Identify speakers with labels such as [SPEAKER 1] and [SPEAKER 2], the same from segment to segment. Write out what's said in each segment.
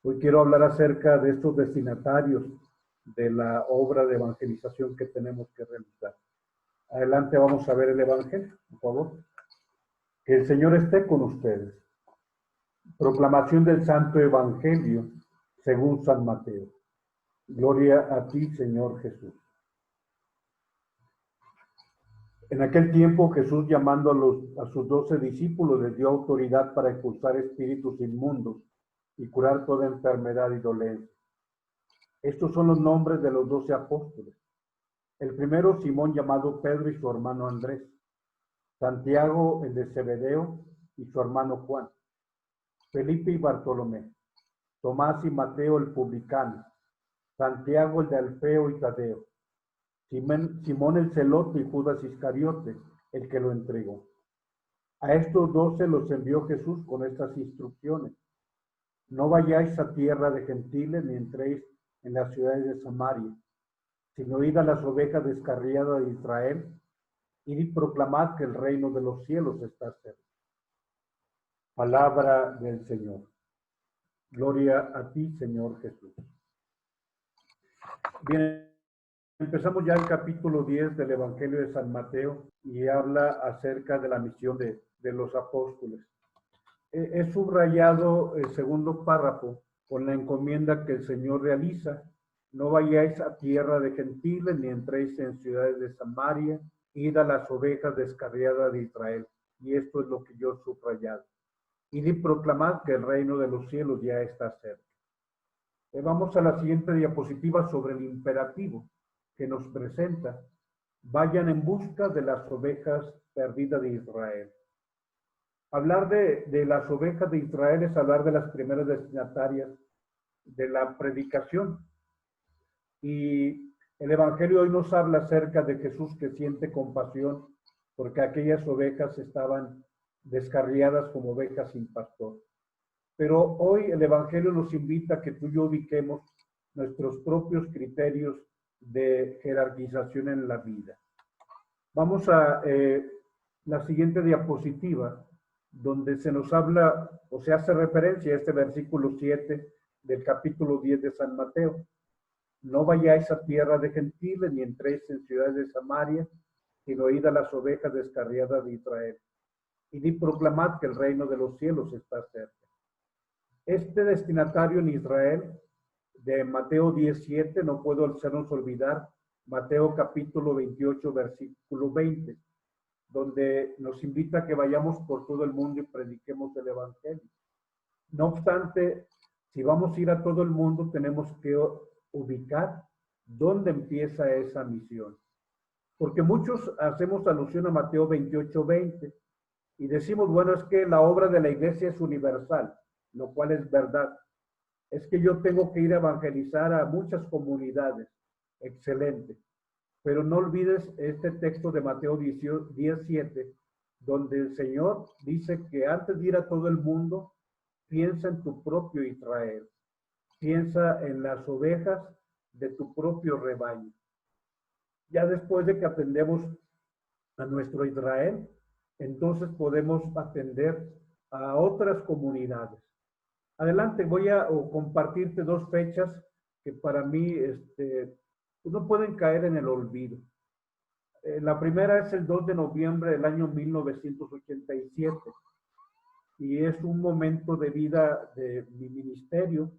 [SPEAKER 1] Hoy quiero hablar acerca de estos destinatarios de la obra de evangelización que tenemos que realizar. Adelante, vamos a ver el Evangelio, por favor. Que el Señor esté con ustedes. Proclamación del Santo Evangelio según San Mateo. Gloria a ti, Señor Jesús. En aquel tiempo Jesús, llamando a sus 12 discípulos, les dio autoridad para expulsar espíritus inmundos y curar toda enfermedad y dolencia. Estos son los nombres de los 12 apóstoles. El primero, Simón, llamado Pedro, y su hermano Andrés. Santiago, el de Zebedeo, y su hermano Juan. Felipe y Bartolomé. Tomás y Mateo, el publicano. Santiago, el de Alfeo y Tadeo. Simón el celote, y Judas Iscariote, el que lo entregó. A estos 12 los envió Jesús con estas instrucciones: no vayáis a tierra de gentiles, ni entréis en las ciudades de Samaria, sino id a las ovejas descarriadas de Israel, id y proclamad que el reino de los cielos está cerca. Palabra del Señor. Gloria a ti, Señor Jesús. Bien, empezamos ya el capítulo 10 del Evangelio de San Mateo y habla acerca de la misión de los apóstoles. He subrayado el segundo párrafo con la encomienda que el Señor realiza: no vayáis a tierra de gentiles, ni entréis en ciudades de Samaria, id a las ovejas descarriadas de Israel. Y esto es lo que yo he subrayado. Id y proclamad que el reino de los cielos ya está cerca. Vamos a la siguiente diapositiva sobre el imperativo que nos presenta: vayan en busca de las ovejas perdidas de Israel. Hablar de las ovejas de Israel es hablar de las primeras destinatarias de la predicación. Y el Evangelio hoy nos habla acerca de Jesús, que siente compasión porque aquellas ovejas estaban descarriadas como ovejas sin pastor. Pero hoy el Evangelio nos invita a que tú y yo ubiquemos nuestros propios criterios de jerarquización en la vida. Vamos a la siguiente diapositiva, donde se nos habla o se hace referencia a este versículo 7 del capítulo 10 de San Mateo. No vayáis a tierra de gentiles, ni entréis en ciudades de Samaria, sino id a las ovejas descarriadas de Israel. Y proclamad que el reino de los cielos está cerca. Este destinatario en Israel de Mateo 17, no puedo hacernos olvidar Mateo capítulo 28, versículo 20, donde nos invita a que vayamos por todo el mundo y prediquemos el Evangelio. No obstante, si vamos a ir a todo el mundo, tenemos que ubicar dónde empieza esa misión. Porque muchos hacemos alusión a Mateo 28, 20 y decimos, bueno, es que la obra de la iglesia es universal, lo cual es verdad. Es que yo tengo que ir a evangelizar a muchas comunidades. Excelente. Pero no olvides este texto de Mateo 17, donde el Señor dice que antes de ir a todo el mundo, piensa en tu propio Israel. Piensa en las ovejas de tu propio rebaño. Ya después de que atendemos a nuestro Israel, entonces podemos atender a otras comunidades. Adelante, voy a compartirte dos fechas que para mí no pueden caer en el olvido. La primera es el 2 de noviembre del año 1987 y es un momento de vida de mi ministerio.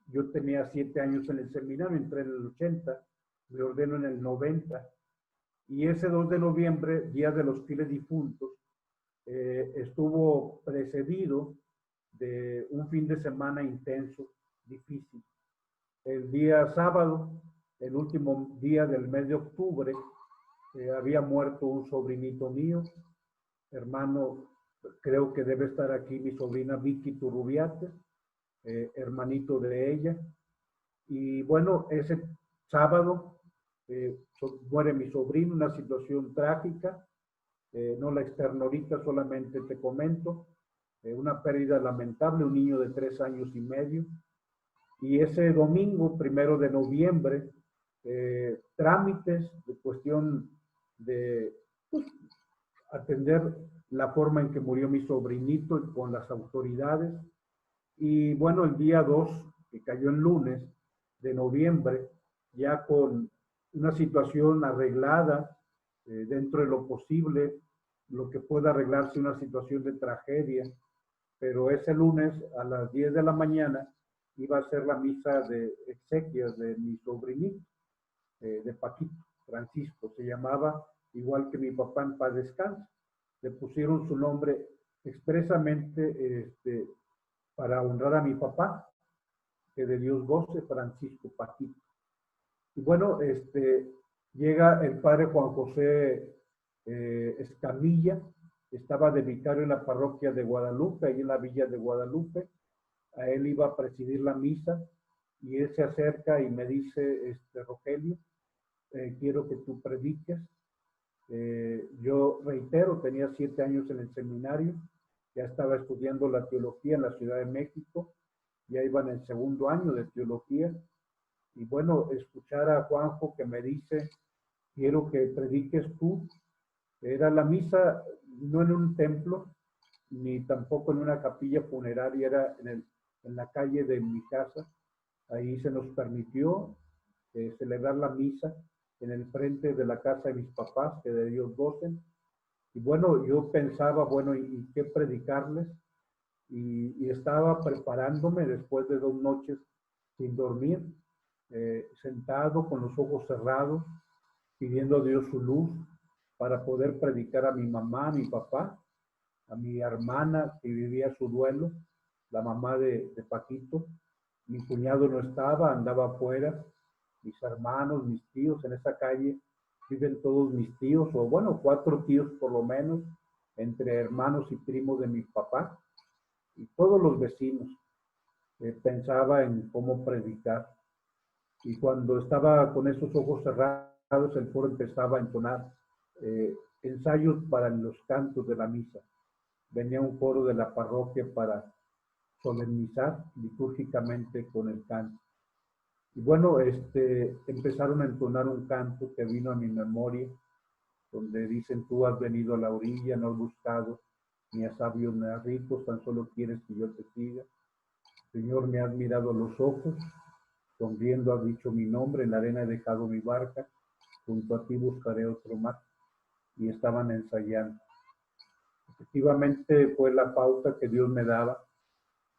[SPEAKER 1] Yo tenía 7 años en el seminario, entré en el 80, me ordeno en el 90 y ese 2 de noviembre, Día de los Fieles Difuntos, estuvo precedido de un fin de semana intenso, difícil. El día sábado, el último día del mes de octubre, había muerto un sobrinito mío, hermano, creo que debe estar aquí mi sobrina Vicky Turrubiate, hermanito de ella. Y bueno, ese sábado muere mi sobrino, una situación trágica, no la externo ahorita, solamente te comento. Una pérdida lamentable, un niño de 3 años y medio. Y ese domingo, 1 de noviembre, trámites de cuestión de atender la forma en que murió mi sobrinito con las autoridades. Y bueno, el día 2 que cayó en lunes de noviembre, ya con una situación arreglada dentro de lo posible, lo que pueda arreglarse una situación de tragedia, pero ese lunes a las 10 de la mañana iba a ser la misa de exequias de mi sobrinito, de Paquito, Francisco, se llamaba igual que mi papá en paz descanse. Le pusieron su nombre expresamente para honrar a mi papá, que de Dios goce, Francisco Paquito. Y bueno, llega el padre Juan José Escamilla, estaba de vicario en la parroquia de Guadalupe, ahí en la villa de Guadalupe. A él iba a presidir la misa y él se acerca y me dice, Rogelio, quiero que tú prediques. Yo reitero, tenía 7 años en el seminario, ya estaba estudiando la teología en la Ciudad de México, ya iba en el 2.º año de teología, y bueno, escuchar a Juanjo que me dice, quiero que prediques tú. Era la misa no en un templo, ni tampoco en una capilla funeraria, era en la calle de mi casa. Ahí se nos permitió celebrar la misa en el frente de la casa de mis papás, que de Dios gocen. Y bueno, yo pensaba, bueno, ¿y qué predicarles? Y estaba preparándome después de 2 noches sin dormir, sentado con los ojos cerrados, pidiendo a Dios su luz para poder predicar a mi mamá, a mi papá, a mi hermana que vivía su duelo, la mamá de Paquito. Mi cuñado no estaba, andaba afuera. Mis hermanos, mis tíos, en esa calle viven todos mis tíos, o bueno, 4 tíos por lo menos, entre hermanos y primos de mi papá, y todos los vecinos. Pensaba en cómo predicar. Y cuando estaba con esos ojos cerrados, el coro empezaba a entonar ensayos para los cantos de la misa. Venía un coro de la parroquia para solemnizar litúrgicamente con el canto. Y bueno, empezaron a entonar un canto que vino a mi memoria, donde dicen, tú has venido a la orilla, no has buscado ni a sabios ni a ricos, tan solo quieres que yo te siga. Señor, me has mirado a los ojos, sonriendo has dicho mi nombre, en la arena he dejado mi barca, junto a ti buscaré otro mar. Y estaban ensayando. Efectivamente fue la pauta que Dios me daba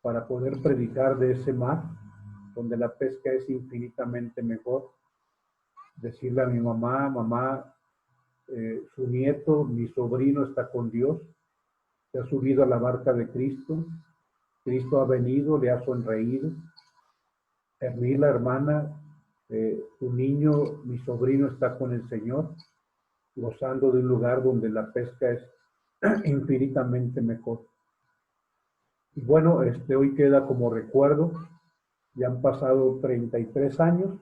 [SPEAKER 1] para poder predicar de ese mar, donde la pesca es infinitamente mejor. Decirle a mi mamá, mamá, su nieto, mi sobrino está con Dios, se ha subido a la barca de Cristo, Cristo ha venido, le ha sonreído. Hermila, hermana, tu niño, mi sobrino está con el Señor, gozando de un lugar donde la pesca es infinitamente mejor. Y bueno, hoy queda como recuerdo, ya han pasado 33 años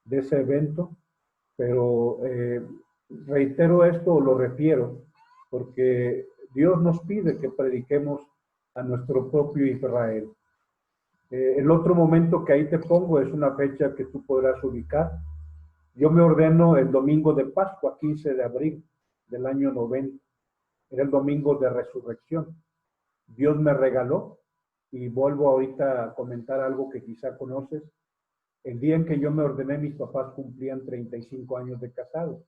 [SPEAKER 1] de ese evento, pero reitero esto, o lo refiero, porque Dios nos pide que prediquemos a nuestro propio Israel. El otro momento que ahí te pongo es una fecha que tú podrás ubicar. Yo me ordeno el domingo de Pascua, 15 de abril del año 90. Era el domingo de resurrección. Dios me regaló, y vuelvo ahorita a comentar algo que quizá conoces. El día en que yo me ordené, mis papás cumplían 35 años de casados.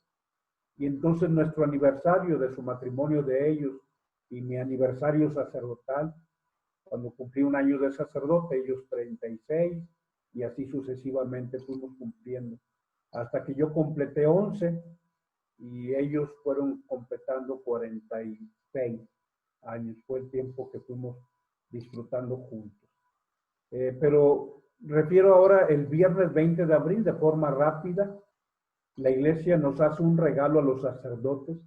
[SPEAKER 1] Y entonces nuestro aniversario de su matrimonio de ellos y mi aniversario sacerdotal, cuando cumplí 1 año de sacerdote, ellos 36, y así sucesivamente fuimos cumpliendo. Hasta que yo completé 11 y ellos fueron completando 46 años. Fue el tiempo que fuimos disfrutando juntos. Pero refiero ahora el viernes 20 de abril, de forma rápida, la iglesia nos hace un regalo a los sacerdotes,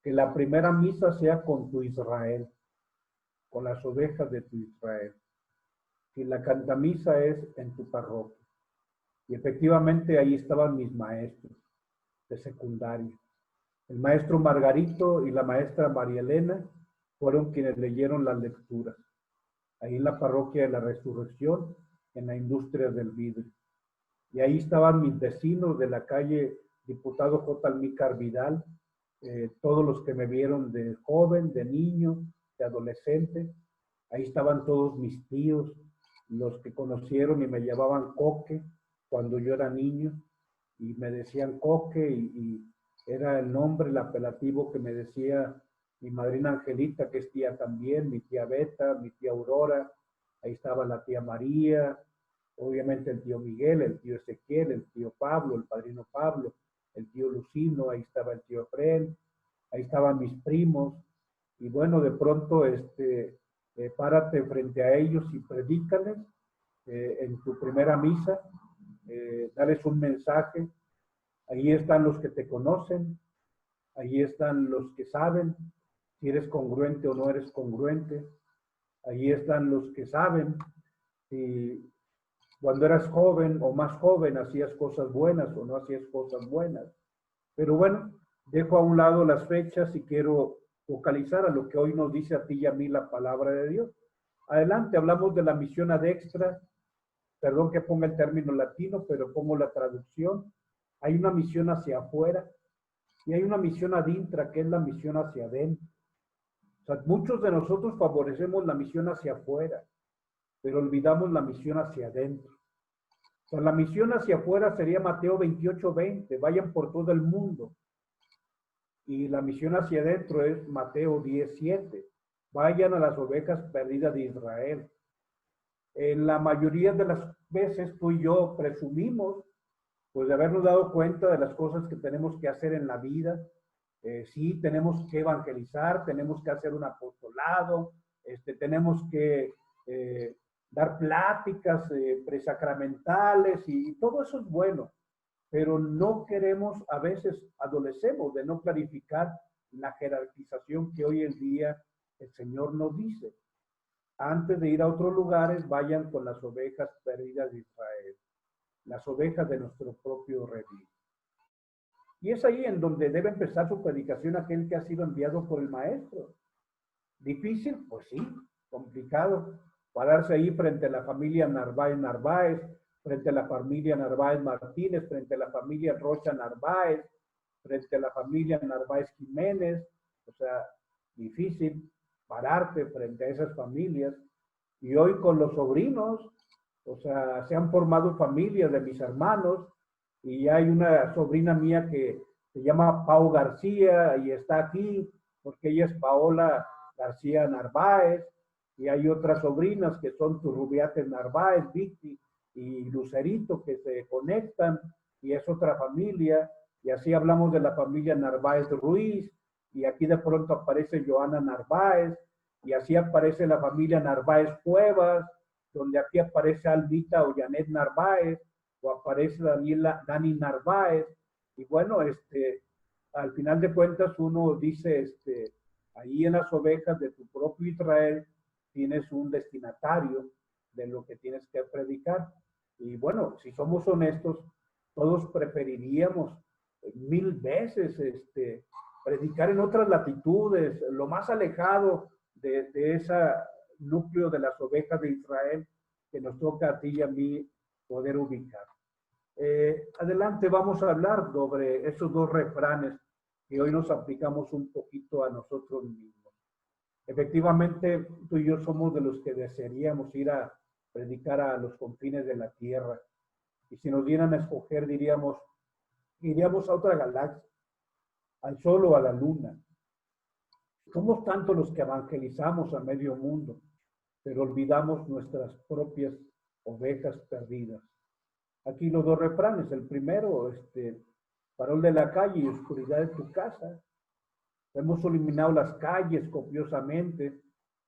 [SPEAKER 1] que la primera misa sea con tu Israel, con las ovejas de tu Israel. Y la cantamisa es en tu parroquia. Y efectivamente ahí estaban mis maestros de secundaria. El maestro Margarito y la maestra María Elena fueron quienes leyeron las lecturas. Ahí en la parroquia de la Resurrección, en la industria del vidrio. Y ahí estaban mis vecinos de la calle Diputado J. Almícar Vidal, todos los que me vieron de joven, de niño, de adolescente. Ahí estaban todos mis tíos, los que conocieron y me llamaban Coque cuando yo era niño, y me decían Coque, y era el nombre, el apelativo que me decía mi madrina Angelita, que es tía también, mi tía Beta, mi tía Aurora, ahí estaba la tía María, obviamente el tío Miguel, el tío Ezequiel, el tío Pablo, el padrino Pablo, el tío Lucino, ahí estaba el tío Fred, ahí estaban mis primos, y bueno, de pronto, párate frente a ellos y predícales en tu primera misa, dales un mensaje. Ahí están los que te conocen, ahí están los que saben si eres congruente o no eres congruente, ahí están los que saben si cuando eras joven o más joven hacías cosas buenas o no hacías cosas buenas. Pero bueno, dejo a un lado las fechas y quiero focalizar a lo que hoy nos dice a ti y a mí la palabra de Dios. Adelante, hablamos de la misión ad extra. Perdón que ponga el término latino, pero pongo la traducción. Hay una misión hacia afuera y hay una misión ad intra, que es la misión hacia adentro. O sea, muchos de nosotros favorecemos la misión hacia afuera, pero olvidamos la misión hacia adentro. O sea, la misión hacia afuera sería Mateo 28:20, vayan por todo el mundo. Y la misión hacia adentro es Mateo 10:7, vayan a las ovejas perdidas de Israel. En la mayoría de las veces tú y yo presumimos pues de habernos dado cuenta de las cosas que tenemos que hacer en la vida. Sí, tenemos que evangelizar, tenemos que hacer un apostolado, tenemos que dar pláticas presacramentales y todo eso es bueno, pero no queremos, a veces adolecemos de no clarificar la jerarquización que hoy en día el Señor nos dice. Antes de ir a otros lugares, vayan con las ovejas perdidas de Israel, las ovejas de nuestro propio redil. Y es ahí en donde debe empezar su predicación aquel que ha sido enviado por el Maestro. ¿Difícil? Pues sí, complicado. Pararse ahí frente a la familia Narváez, frente a la familia Narváez Martínez, frente a la familia Rocha Narváez, frente a la familia Narváez Jiménez. O sea, difícil pararte frente a esas familias. Y hoy con los sobrinos, o sea, se han formado familias de mis hermanos, y hay una sobrina mía que se llama Pau García y está aquí porque ella es Paola García Narváez, y hay otras sobrinas que son Turrubiates Narváez, Vicky y Lucerito, que se conectan, y es otra familia, y así hablamos de la familia Narváez Ruiz, y aquí de pronto aparece Joana Narváez, y así aparece la familia Narváez Cuevas, donde aquí aparece Alvita o Janet Narváez, o aparece Dani Narváez, y bueno, al final de cuentas uno dice, ahí en las ovejas de tu propio Israel tienes un destinatario de lo que tienes que predicar. Y bueno, si somos honestos, todos preferiríamos 1000 veces predicar en otras latitudes, lo más alejado de ese núcleo de las ovejas de Israel que nos toca a ti y a mí poder ubicar. Adelante, vamos a hablar sobre esos dos refranes que hoy nos aplicamos un poquito a nosotros mismos. Efectivamente, tú y yo somos de los que desearíamos ir a predicar a los confines de la tierra. Y si nos dieran a escoger, diríamos, iríamos a otra galaxia, al sol o a la luna. Somos tanto los que evangelizamos a medio mundo, pero olvidamos nuestras propias ovejas perdidas. Aquí los dos refranes. El primero, farol de la calle y oscuridad de tu casa. Hemos iluminado las calles copiosamente,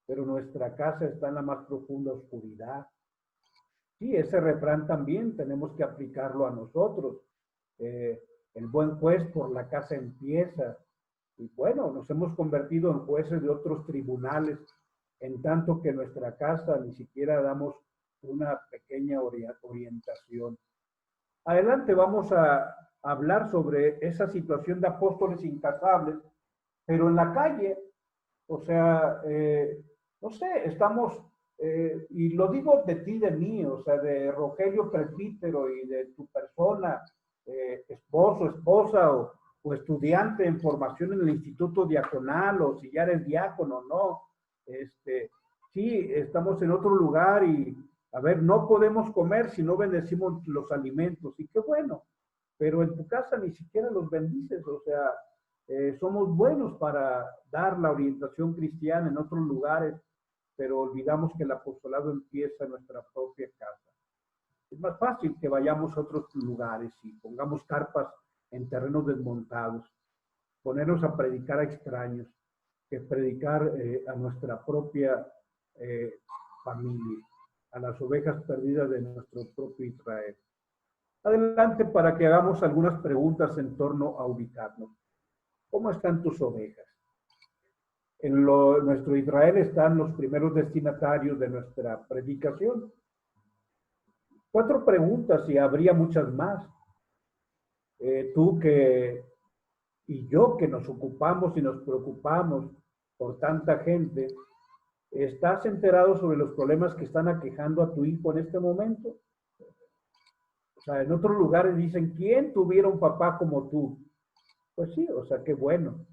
[SPEAKER 1] pero nuestra casa está en la más profunda oscuridad. Sí, ese refrán también tenemos que aplicarlo a nosotros. El buen juez por la casa empieza. Y bueno, nos hemos convertido en jueces de otros tribunales, en tanto que en nuestra casa ni siquiera damos una pequeña orientación. Adelante, vamos a hablar sobre esa situación de apóstoles incasables, pero en la calle, o sea, no sé, estamos, y lo digo de ti, de mí, o sea, de Rogelio Presbítero y de tu persona, esposo, esposa o estudiante en formación en el Instituto Diaconal, o si ya eres diácono, ¿no? Sí, estamos en otro lugar y A ver, no podemos comer si no bendecimos los alimentos, y qué bueno, pero en tu casa ni siquiera los bendices, o sea, somos buenos para dar la orientación cristiana en otros lugares, pero olvidamos que el apostolado empieza en nuestra propia casa. Es más fácil que vayamos a otros lugares y pongamos carpas en terrenos desmontados, ponernos a predicar a extraños, que predicar a nuestra propia familia, a las ovejas perdidas de nuestro propio Israel. Adelante para que hagamos algunas preguntas en torno a ubicarnos. ¿Cómo están tus ovejas? En nuestro Israel están los primeros destinatarios de nuestra predicación. 4 preguntas y habría muchas más. Tú que y yo que nos ocupamos y nos preocupamos por tanta gente, ¿estás enterado sobre los problemas que están aquejando a tu hijo en este momento? O sea, en otros lugares dicen, ¿quién tuviera un papá como tú? Pues sí, o sea, qué bueno.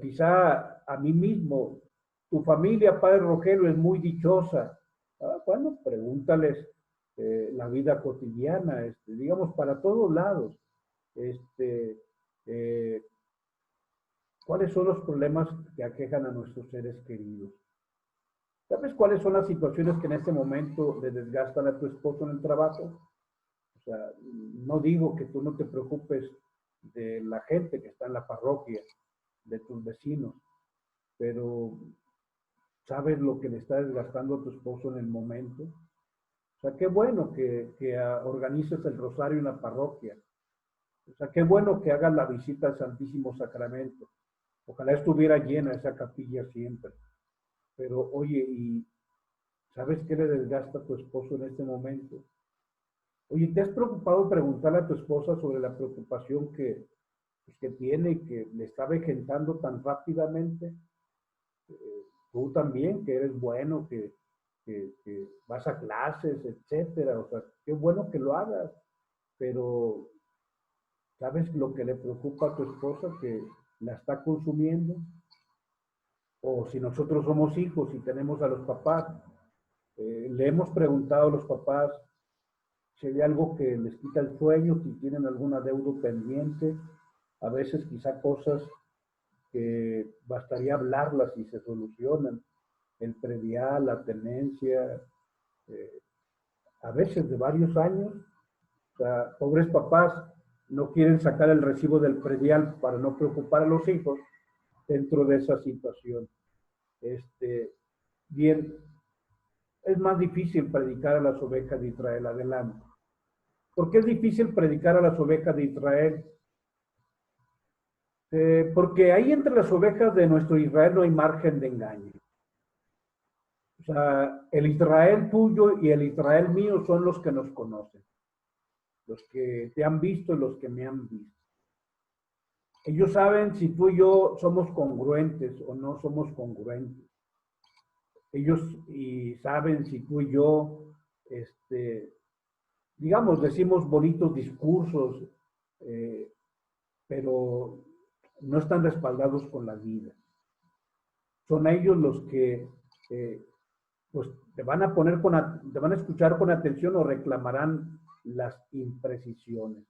[SPEAKER 1] Quizá a mí mismo, tu familia, Padre Rogelio, es muy dichosa. Bueno, pregúntales la vida cotidiana, digamos, para todos lados. ¿Cuáles son los problemas que aquejan a nuestros seres queridos? ¿Sabes cuáles son las situaciones que en este momento le desgastan a tu esposo en el trabajo? O sea, no digo que tú no te preocupes de la gente que está en la parroquia, de tus vecinos, pero ¿sabes lo que le está desgastando a tu esposo en el momento? O sea, qué bueno que organices el rosario en la parroquia. O sea, qué bueno que hagas la visita al Santísimo Sacramento. Ojalá estuviera llena esa capilla siempre. Pero oye, ¿y sabes qué le desgasta a tu esposo en este momento? Oye, ¿te has preocupado preguntarle a tu esposa sobre la preocupación que tiene y que le está vejentando tan rápidamente? Tú también, que eres bueno, que vas a clases, etcétera. O sea, qué bueno que lo hagas, pero ¿sabes lo que le preocupa a tu esposa? Que la está consumiendo. O si nosotros somos hijos y tenemos a los papás, le hemos preguntado a los papás si hay algo que les quita el sueño, si tienen alguna deuda pendiente, a veces quizá cosas que bastaría hablarlas y se solucionan, el predial, la tenencia, a veces de varios años. O sea, pobres papás no quieren sacar el recibo del predial para no preocupar a los hijos dentro de esa situación. Bien, es más difícil predicar a las ovejas de Israel. Adelante. ¿Por qué es difícil predicar a las ovejas de Israel? Porque ahí entre las ovejas de nuestro Israel no hay margen de engaño. O sea, el Israel tuyo y el Israel mío son los que nos conocen, los que te han visto y los que me han visto. Ellos saben si tú y yo somos congruentes o no somos congruentes. Ellos saben si tú y yo, digamos, decimos bonitos discursos, pero no están respaldados con la vida. Son ellos los que pues te van a escuchar con atención o reclamarán las imprecisiones.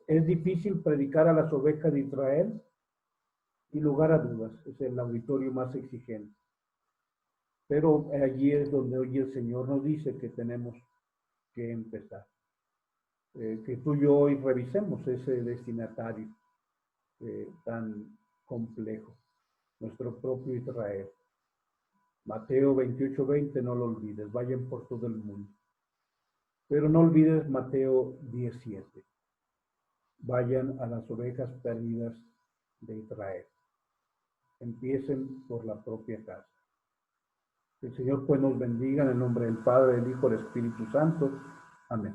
[SPEAKER 1] Es difícil predicar a las ovejas de Israel, y lugar a dudas, es el auditorio más exigente. Pero allí es donde hoy el Señor nos dice que tenemos que empezar. Que tú y yo hoy revisemos ese destinatario tan complejo, nuestro propio Israel. Mateo 28:20, no lo olvides, vayan por todo el mundo. Pero no olvides Mateo 17, vayan a las ovejas perdidas de Israel. Empiecen por la propia casa. Que el Señor pues nos bendiga en el nombre del Padre, del Hijo y del Espíritu Santo. Amén.